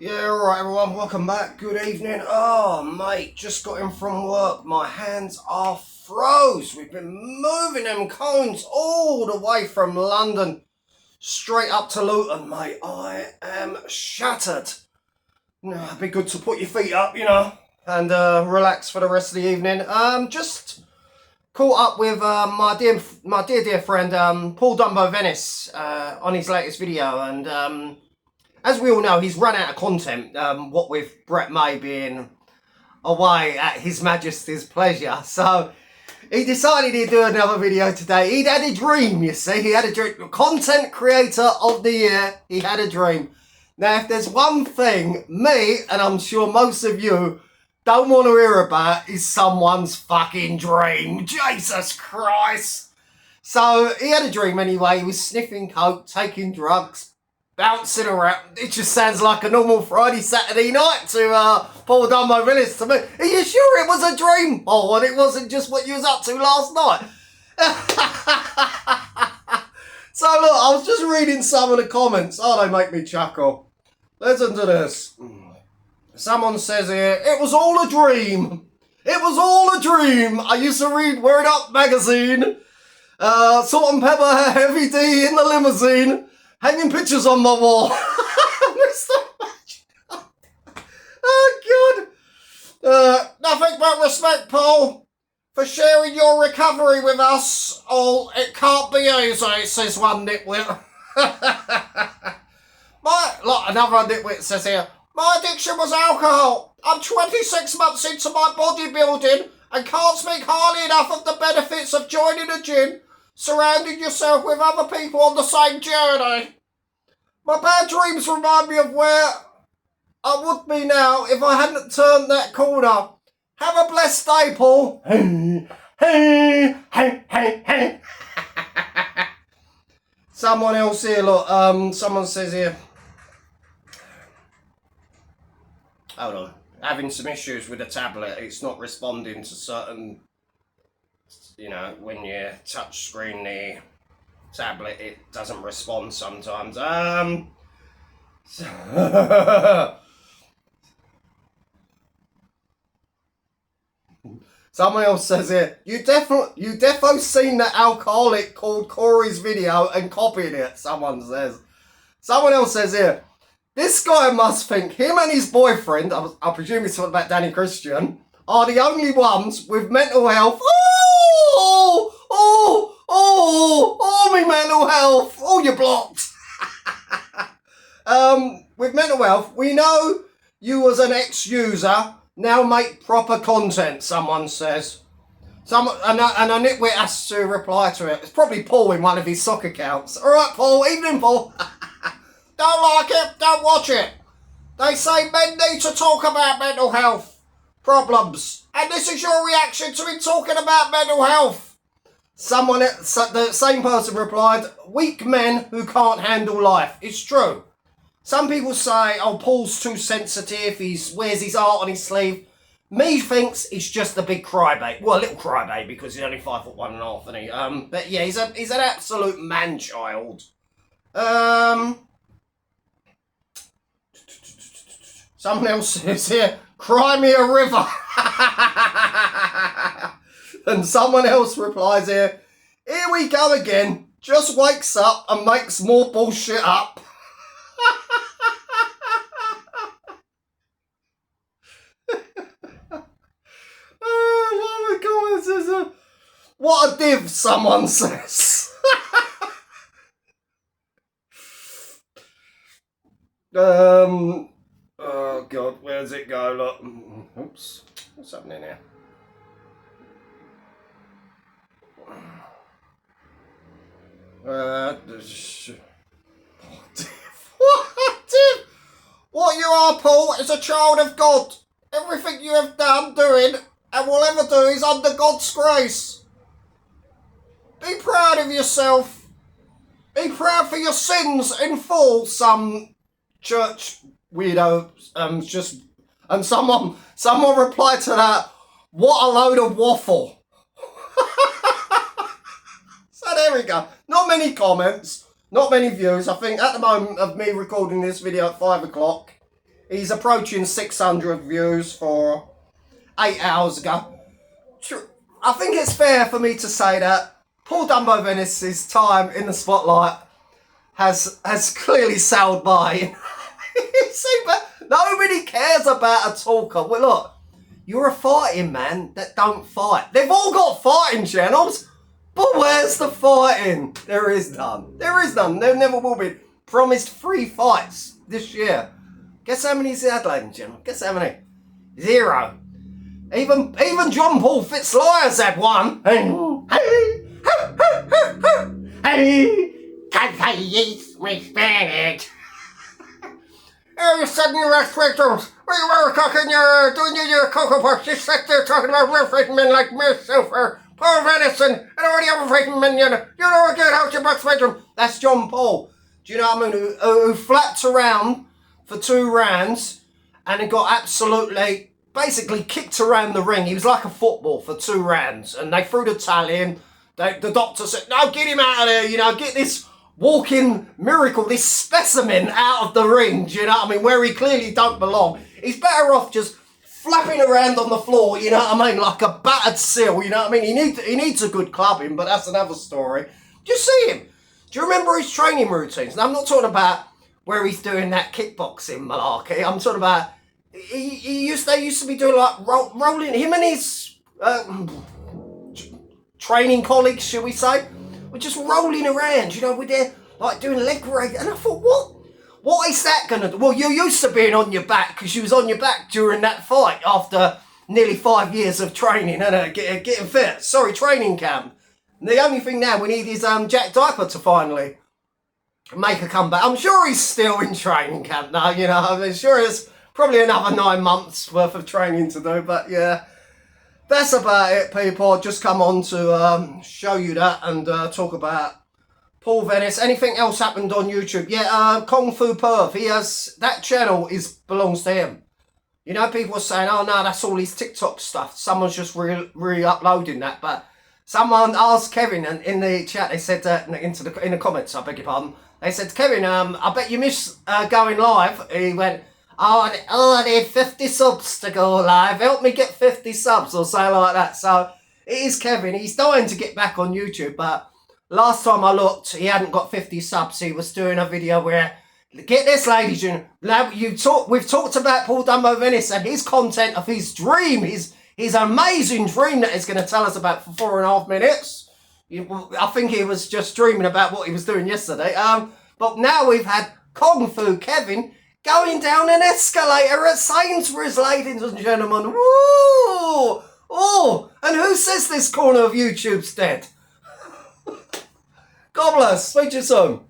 Yeah, alright everyone, welcome back, good evening. Oh mate, just got in from work, my hands are froze. We've been moving them cones all the way from London straight up to Luton, mate. I am shattered. No, it'd be good to put your feet up, and relax for the rest of the evening. Just caught up with my dear friend Paul Dumbo Venis on his latest video, and as we all know, he's run out of content, what with Brett May being away at His Majesty's pleasure. So he decided he'd do another video today. He'd had a dream, you see. He had a dream. Content creator of the year. He had a dream. Now, if there's one thing me, and I'm sure most of you, don't want to hear about, is someone's fucking dream. Jesus Christ. So he had a dream anyway. He was sniffing coke, taking drugs, bouncing around. It just sounds like a normal Friday, Saturday night to Paul Dumbo Venis to me. Are you sure it was a dream, Paul, and it wasn't just what you was up to last night? So look, I was just reading some of the comments. Oh, they make me chuckle. Listen to this. Someone says here, it was all a dream. It was all a dream. I used to read Word Up magazine. Salt and Pepper, Heavy D in the limousine. Hanging pictures on my wall. Oh, God. Nothing but respect, Paul, for sharing your recovery with us. Oh, it can't be easy, says one nitwit. Another nitwit says here, my addiction was alcohol. I'm 26 months into my bodybuilding and can't speak highly enough of the benefits of joining a gym, surrounding yourself with other people on the same journey. My bad dreams remind me of where I would be now if I hadn't turned that corner. Have a blessed day, Paul. Someone else here, look, someone says here, hold on, having some issues with the tablet. It's not responding to certain, when you touch screen the tablet, it doesn't respond sometimes. Someone else says here, you defo seen that alcoholic called Corey's video and copied it, someone says. Someone else says here, this guy must think him and his boyfriend, I presume he's talking about Danny Christian, are the only ones with mental health. Me mental health. Oh, you're blocked. With mental health, we know you was an ex-user. Now make proper content, someone says. And a nitwit has to reply to it. It's probably Paul in one of his soccer accounts. All right, Paul. Evening, Paul. Don't like it, don't watch it. They say men need to talk about mental health problems. And this is your reaction to him talking about mental health. The same person replied, weak men who can't handle life. It's true. Some people say, oh, Paul's too sensitive, he wears his heart on his sleeve. Me thinks he's just a big crybaby. Well, a little crybaby because he's only 5'1.5", isn't he? But yeah, he's an absolute man-child. Someone else says here, cry me a river. And someone else replies here, here we go again, just wakes up and makes more bullshit up. Oh, one of the comments is, what a div, someone says. Oh God, where does it go? Look, oops, what's happening here? What you are, Paul, is a child of God. Everything you have done, doing, and will ever do is under God's grace. Be proud of yourself. Be proud for your sins in full. Some church weirdo and someone replied to that, what a load of waffle. So there we go. Not many comments, not many views. I think at the moment of me recording this video at 5 o'clock, He's approaching 600 views for 8 hours ago. I think it's fair for me to say that Paul Dumbo Venis' time in the spotlight has clearly sailed by. See, but nobody cares about a talker. Well, look, you're a fighting man that don't fight. They've all got fighting channels, but where's the fighting? There is none. There is none. There never will be. Promised 3 fights this year. Guess how many he's had, ladies and gentlemen? Guess how many? 0. Even John Paul Fitzliar's had 1. Confused with Spanish. You suddenly arrest victims. We were talking, you're doing your Cocoa Puffs. You sat there talking about real men like myself or Paul Venison and all the other fighting men. You don't get out your box bedroom. That's John Paul. Do you know what I mean? Who flapped around for 2 rounds and it got absolutely, basically kicked around the ring. He was like a football for 2 rounds and they threw the towel in. The doctor said, no, get him out of there, get this walking miracle, this specimen out of the ring, do you know what I mean, where he clearly don't belong. He's better off just flapping around on the floor, you know what I mean, like a battered seal, you know what I mean. He needs a good clubbing, but that's another story. Do you see him? Do you remember his training routines? Now, I'm not talking about where he's doing that kickboxing malarkey. I'm talking about, they used to be doing like rolling, him and his training colleagues, shall we say, were just rolling around, with their, like, doing leg raise. And I thought, what is that going to do? Well, you're used to being on your back because you was on your back during that fight after nearly 5 years of training and getting fit. Sorry, training camp. And the only thing now we need is Jack Diaper to finally make a comeback. I'm sure he's still in training camp now, I'm sure there's probably another 9 months worth of training to do, but yeah. That's about it, people. I'll just come on to show you that and talk about Paul Venis. Anything else happened on YouTube? Yeah, Kung Fu Perv. He has, that channel belongs to him. People are saying, oh no, that's all his TikTok stuff. Someone's just re-uploading that. But someone asked Kevin in the chat, they said, in the comments, I beg your pardon, they said, Kevin, I bet you miss going live. He went, oh, I need 50 subs to go live. Help me get 50 subs or something like that. So it is Kevin. He's dying to get back on YouTube. But last time I looked, he hadn't got 50 subs. He was doing a video where, get this, ladies and gentlemen. We've talked about Paul Dumbo Venis and his content of his dream, his amazing dream that he's going to tell us about for 4.5 minutes. I think he was just dreaming about what he was doing yesterday. But now we've had Kung Fu Kevin going down an escalator at Sainsbury's, ladies and gentlemen. Woo! Oh, and who says this corner of YouTube's dead? God bless. Speak to you soon.